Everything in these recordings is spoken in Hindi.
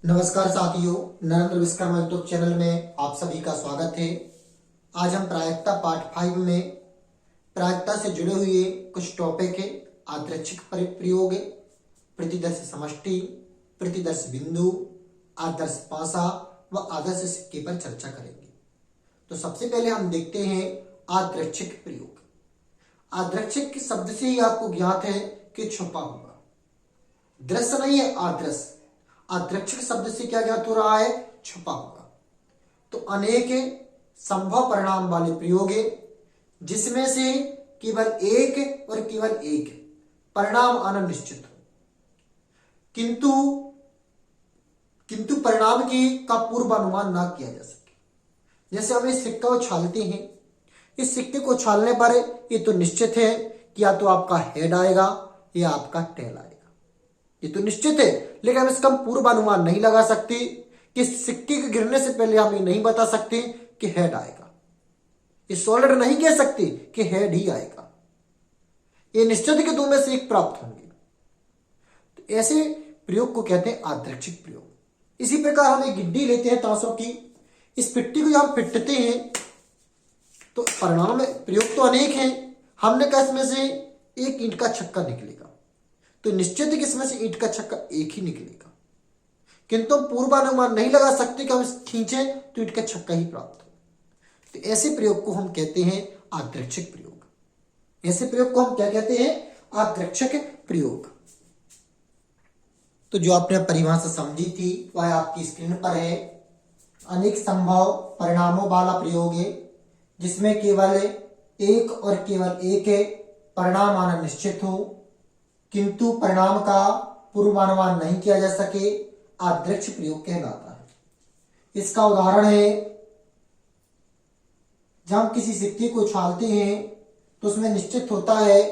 नमस्कार साथियों, नरेंद्र विश्वकर्मा यूट्यूब चैनल में आप सभी का स्वागत है। आज हम प्रायिकता पार्ट 5 में प्रायिकता से जुड़े हुए कुछ टॉपिक है। आदर्शिक प्रयोग, प्रतिदर्श समष्टि, प्रतिदर्श बिंदु, आदर्श पासा व आदर्श सिक्के पर चर्चा करेंगे। तो सबसे पहले हम देखते हैं आदर्शिक प्रयोग। आदर्शिक शब्द से ही आपको ज्ञात है कि छुपा हुआ, दृश्य नहीं है आदर्श। आदर्शिक शब्द से क्या ज्ञात हो रहा है? छुपा हुआ। तो अनेक संभव परिणाम वाले प्रयोग है जिसमें से केवल एक और केवल एक परिणाम आना निश्चित हो, किंतु परिणाम की का पूर्वानुमान ना किया जा सके। जैसे हम इस सिक्का उछालते हैं, इस सिक्के को उछालने पर ये तो निश्चित है कि या तो आपका हेड आएगा या आपका टेल आएगा, ये तो निश्चित है। लेकिन हम इसका पूर्वानुमान नहीं लगा सकते कि सिक्के के गिरने से पहले हम ये नहीं बता सकते कि हेड आएगा। ये सॉलिड नहीं कह सकते कि हेड ही आएगा, ये निश्चित है कि दो में से एक प्राप्त होंगे। तो ऐसे प्रयोग को कहते हैं आदर्शिक प्रयोग। इसी प्रकार हम एक गिड्डी लेते हैं ताशों की, इस पिट्टी को हम पिटते हैं तो परिणाम में प्रयोग तो अनेक हैं। हमने कहा इसमें से एक ईंट का छक्का निकलेगा, तो निश्चित है कि इसमें से ईंट का छक्का एक ही निकलेगा, किंतु हम पूर्वानुमान नहीं लगा सकते कि हम खींचें तो ईंट का छक्का ही प्राप्त हो। तो ऐसे प्रयोग को हम कहते हैं आदर्शिक प्रयोग। ऐसे प्रयोग को हम क्या कहते हैं? आदर्शिक प्रयोग। तो जो आपने परिभाषा समझी थी वह आपकी स्क्रीन पर है। अनेक संभव परिणामों वाला प्रयोग है जिसमें केवल एक और केवल एक परिणाम आना निश्चित हो, किंतु परिणाम का पूर्वानुमान नहीं किया जा सके, आदर्श प्रयोग कहलाता है। इसका उदाहरण है, जब हम किसी सिक्के को उछालते हैं तो उसमें निश्चित होता है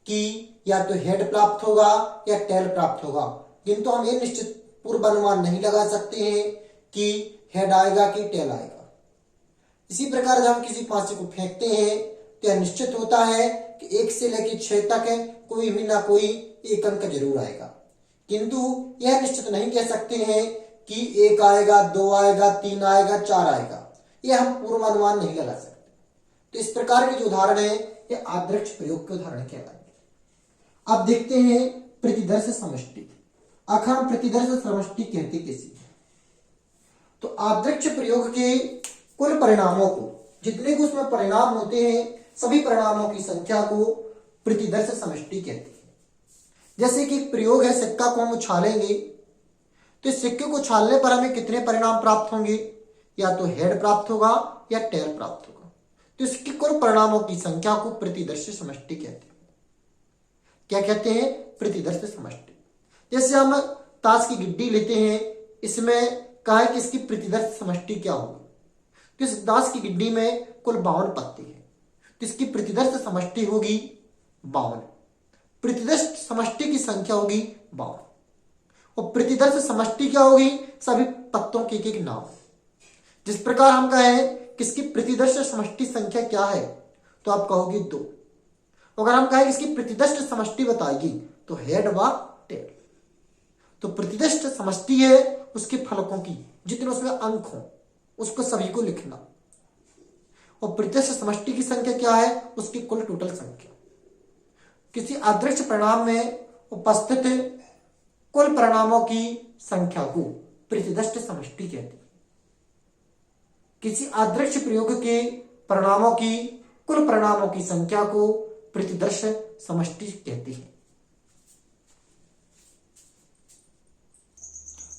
कि या तो हेड प्राप्त होगा या टेल प्राप्त होगा, किंतु हम ये निश्चित पूर्वानुमान नहीं लगा सकते हैं कि हेड आएगा कि टेल आएगा। इसी प्रकार जब हम किसी पासे को फेंकते हैं तो यह निश्चित होता है कि 1 से लेकर 6 तक कोई भी ना कोई एक अंक जरूर आएगा, किंतु यह निश्चित नहीं कह सकते हैं कि 1 आएगा, 2 आएगा, 3 आएगा, 4 आएगा। यह हम पूर्वानुमान नहीं लगा सकते। तो इस प्रकार के जो उदाहरण है ये आदर्श प्रयोग के उदाहरण कहलाएंगे। अब देखते हैं प्रतिदर्श समष्टि। आखिर हम प्रतिदर्श समष्टि कहते किसी, तो आदर्श प्रयोग के कुल परिणामों को, जितने भी उसमें परिणाम होते हैं, सभी परिणामों की संख्या को प्रतिदर्श समष्टि कहते हैं। जैसे कि प्रयोग है, सिक्का को हम उछालेंगे तो इस सिक्के को उछालने पर हमें कितने परिणाम प्राप्त होंगे? या तो हेड प्राप्त होगा या टेल प्राप्त होगा। तो इसके कुल परिणामों की संख्या को प्रतिदर्श समष्टि कहते हैं। क्या कहते हैं? प्रतिदर्श समष्टि। जैसे हम ताश की गिड्डी लेते हैं, इसमें कहा है कि इसकी प्रतिदर्श समष्टि क्या होगी? तो इस ताश की गिड्डी में कुल 52 पत्ते हैं, तो इसकी प्रतिदर्श समष्टि होगी 52। प्रतिदर्श समष्टि की संख्या होगी 52 और प्रतिदर्श समष्टि क्या होगी? सभी पत्तों के एक नाम। जिस प्रकार हम कहें कि इसकी प्रतिदर्श समष्टि संख्या क्या है तो आप कहोगे 2। अगर हम कहें इसकी प्रतिदर्श समष्टि बताएगी तो हेड व टेल। तो प्रतिदर्श समष्टि है उसके फलकों की, जितने उसमें अंक हो उसको सभी को लिखना, और प्रतिदर्श समष्टि की संख्या क्या है? उसकी कुल टोटल संख्या। किसी आदर्श परिणाम में उपस्थित कुल परिणामों की संख्या को प्रतिदर्श समष्टि कहते हैं। किसी आदर्श प्रयोग के परिणामों की कुल परिणामों की संख्या को प्रतिदर्श समष्टि कहते हैं।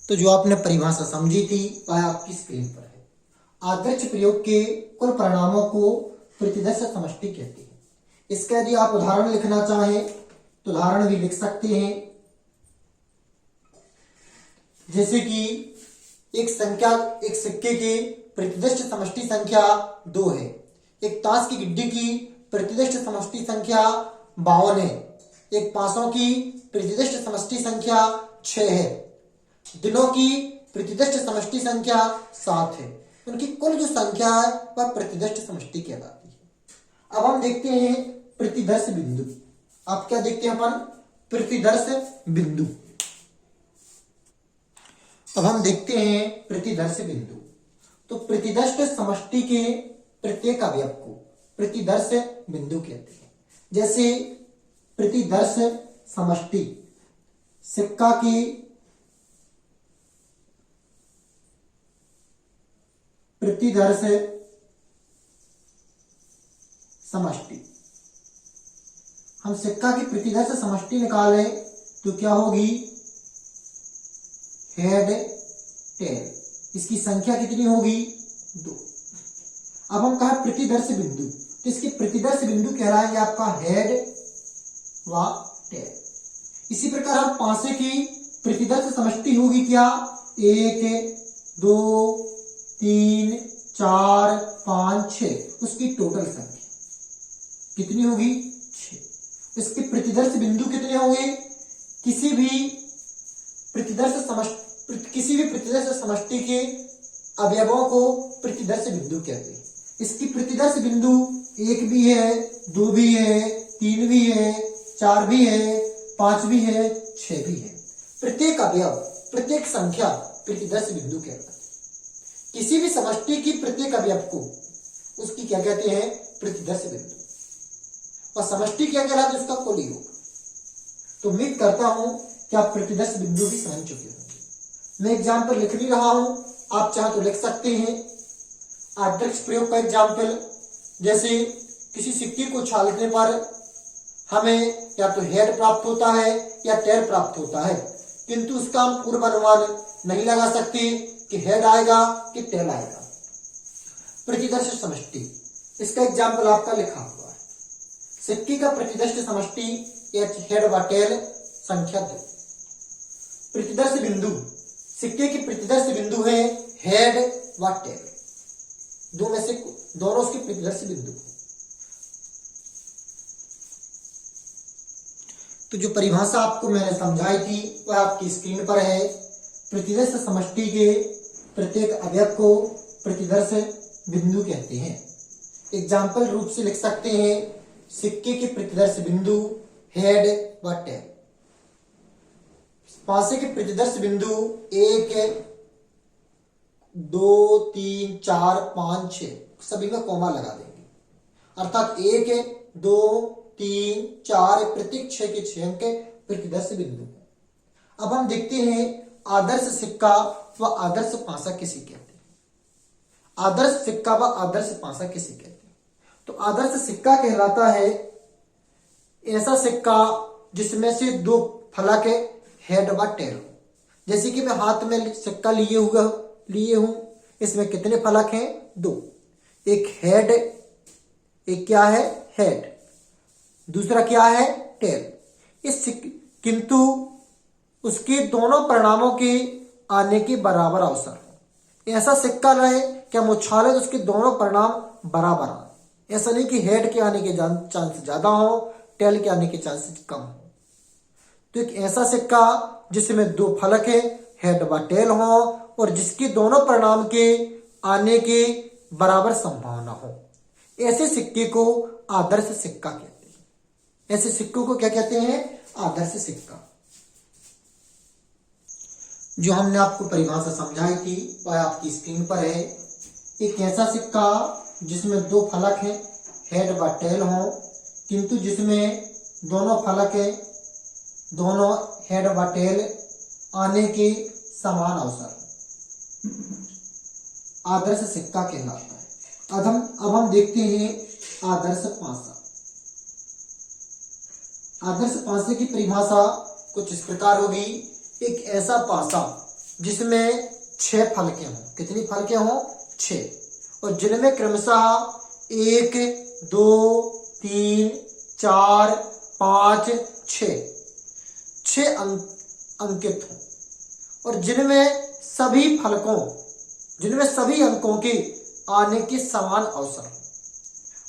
तो जो आपने परिभाषा समझी थी वह आपकी स्क्रीन पर है। आदर्श प्रयोग के कुल परिणामों को प्रतिदर्श समष्टि कहते हैं। इसका यदि आप उदाहरण लिखना चाहें तो उदाहरण भी लिख सकते हैं। जैसे कि एक सिक्के की प्रतिदर्श समष्टि संख्या 2 है, एक ताश की गिड्डी की प्रतिदर्श समष्टि संख्या 52 है, एक पासों की प्रतिदर्श समष्टि संख्या 6 है, दिनों की प्रतिदर्श समष्टि संख्या 7 है। उनकी कुल जो संख्या है वह प्रतिदर्श समष्टि कहलाती है। अब हम देखते हैं प्रतिदर्श बिंदु। आप क्या देखते हैं? अपन प्रतिदर्श बिंदु। अब हम देखते हैं प्रतिदर्श बिंदु। तो प्रतिदर्श समष्टि के प्रत्येक अवयव को प्रतिदर्श बिंदु कहते हैं। जैसे प्रतिदर्श समष्टि सिक्का की प्रतिदर्श समष्टि, हम सिक्का की प्रतिदर्श समष्टि निकालें तो क्या होगी, हेड टेल। इसकी संख्या कितनी होगी, 2। अब हम कहा प्रतिदर्श बिंदु, तो इसके प्रतिदर्श बिंदु कहलाएंगे आपका हेड व टेल। इसी प्रकार हम पांसे की प्रतिदर्श समष्टि होगी क्या, 1 2 3 4 5 6, उसकी टोटल संख्या कितनी होगी, 6। इसके प्रतिदर्श बिंदु कितने होंगे, किसी भी प्रतिदर्श समष्टि के अवयवों को प्रतिदर्श बिंदु कहते हैं। इसकी प्रतिदर्श बिंदु 1 भी है, 2 भी है, 3 भी है, 4 भी है, 5 भी है, 6 भी है। प्रत्येक अवयव, प्रत्येक संख्या प्रतिदर्श बिंदु कहलाती है। किसी भी समष्टि की प्रत्येक अवयव को उसकी क्या कहते हैं, प्रतिदर्श बिंदु। और समष्टि क्या कहलाती है, उसका कुल योग। तो उम्मीद करता हूं कि आप प्रतिदर्श बिंदु भी समझ चुके होंगे। मैं एग्जाम्पल लिख नहीं रहा हूं, आप चाहे तो लिख सकते हैं। आदर्श प्रयोग का एग्जाम्पल, जैसे किसी सिक्के को उछालने पर हमें या तो हेड प्राप्त होता है या टेल प्राप्त होता है, किंतु उसका हम पूर्वानुमान नहीं लगा सकते कि हेड आएगा कि टेल आएगा। प्रतिदर्श समष्टि, इसका एग्जाम्पल आपका लिखा हुआ है। सिक्के का प्रतिदर्श समष्टि हेड व टेल संख्या 2। प्रतिदर्श बिंदु, सिक्के की प्रतिदर्श बिंदु है हेड व टेल, दो में से दोनों उसके प्रतिदर्श बिंदु हैं। तो जो परिभाषा आपको मैंने समझाई थी वह आपकी स्क्रीन पर है। प्रतिदर्श समष्टि के प्रत्येक अवयव को प्रतिदर्श बिंदु कहते हैं। एग्जाम्पल रूप से लिख सकते हैं, सिक्के के प्रतिदर्श बिंदु हेड व टेल। पांसे के प्रतिदर्श बिंदु 1 2 3 4 5 6, सभी में कॉमा लगा देंगे, अर्थात 1 2 3 4 प्रत्येक 6 के 6 अंक प्रतिदर्श बिंदु। अब हम देखते हैं आदर्श सिक्का व आदर्श पांसा किसे कहते हैं। आदर्श सिक्का व आदर्श पांसा किसे कहते हैं। तो आदर्श सिक्का कहलाता है ऐसा सिक्का जिसमें से 2 फलक हेड व टेल हो। जैसे कि मैं हाथ में सिक्का लिए हूं, इसमें कितने फलक हैं, 2। एक हेड, एक क्या है, हेड, दूसरा क्या है, टेल। किंतु उसके दोनों परिणामों के आने के बराबर अवसर हो। ऐसा सिक्का रहे कि हम उछाले तो उसके दोनों परिणाम बराबर आए। ऐसा नहीं कि हेड के आने के चांस ज्यादा हो, टेल के आने के चांसेस कम हो। तो एक ऐसा सिक्का जिसमें 2 फलक है, हेड व टेल हो, और जिसके दोनों परिणाम के आने के बराबर संभावना हो, ऐसे सिक्के को आदर्श सिक्का कहते हैं। ऐसे सिक्कों को क्या कहते हैं, आदर्श सिक्का। जो हमने आपको परिभाषा समझाई थी वह आपकी स्क्रीन पर है। एक ऐसा सिक्का जिसमें 2 फलक हैं, हेड व टेल हो, किंतु जिसमें दोनों फलक है, दोनों हेड व टेल आने के समान अवसर, आदर्श सिक्का कहलाता है। अब हम देखते हैं आदर्श पांसा। आदर्श पांसे की परिभाषा कुछ इस प्रकार होगी, एक ऐसा पांसा जिसमें 6 फलकें हों। कितनी फलकें हों, 6, और जिनमें क्रमशः 1 2 3 4 5 6 अंकित हों, और जिनमें सभी अंकों के आने के समान अवसर हो,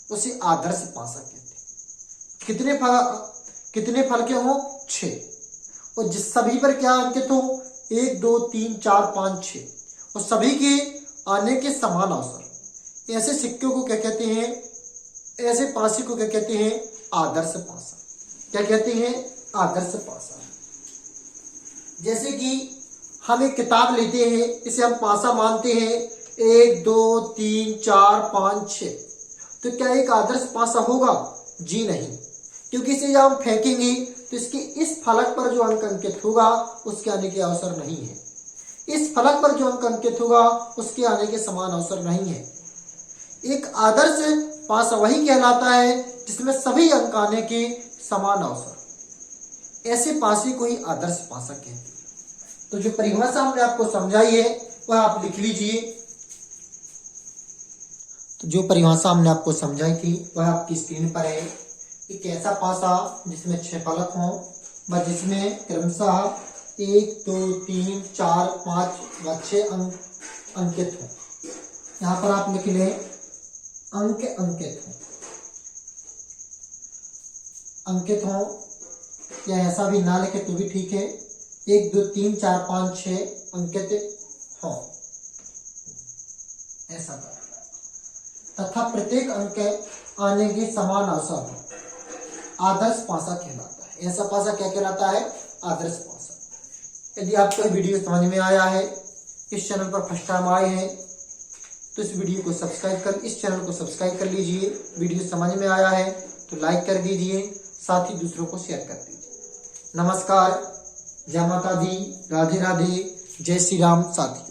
उसे आदर्श पांसा कहते हैं। कितने फलकें हों, 6, और जिस सभी पर क्या अंकित हो, 1 2 3 4 5 6, और सभी के आने के समान अवसर। ऐसे सिक्कों को क्या कहते हैं, ऐसे पांसे को क्या कहते हैं, आदर्श पांसा। क्या कहते हैं, आदर्श पांसा। जैसे कि हम एक किताब लेते हैं, इसे हम पासा मानते हैं, 1 2 3 4 5 6, तो क्या एक आदर्श पासा होगा? जी नहीं, क्योंकि इसे जब हम फेंकेंगे तो इसके इस फलक पर जो अंक अंकित होगा उसके आने के अवसर नहीं है, इस फलक पर जो अंक अंकित होगा उसके आने के समान अवसर नहीं है। एक आदर्श पासा वही कहलाता है जिसमें सभी अंक आने के समान अवसर, ऐसे पासे को ही आदर्श पासा कहते हैं। तो जो परिभाषा हमने आपको समझाई है वह आप लिख लीजिए। तो जो परिभाषा हमने आपको समझाई थी वह आपकी स्क्रीन पर है। एक ऐसा पासा जिसमें 6 फलक हों व जिसमें क्रमशः 1 2 3 4 5 व 6 अंक अंकित हों। यहाँ पर आप लिख लें अंक अंकित हों, अंकित हों, या ऐसा भी ना लिखे तो भी ठीक है। 1 2 3 4 5 6 अंकित हों, ऐसा कर, तथा प्रत्येक अंक आने के समान अवसर हो, आदर्श पासा कहलाता है। ऐसा पासा क्या कहलाता है? आदर्श पासा। यदि आपको वीडियो समझ में आया है, इस चैनल पर फर्स्ट टाइम आए हैं तो इस वीडियो को सब्सक्राइब कर, इस चैनल को सब्सक्राइब कर लीजिए। वीडियो समझ में आया है तो लाइक कर दीजिए, साथ ही दूसरों को शेयर कर दीजिए। नमस्कार, जय माता दी, राधे राधे, जय श्री राम साथी।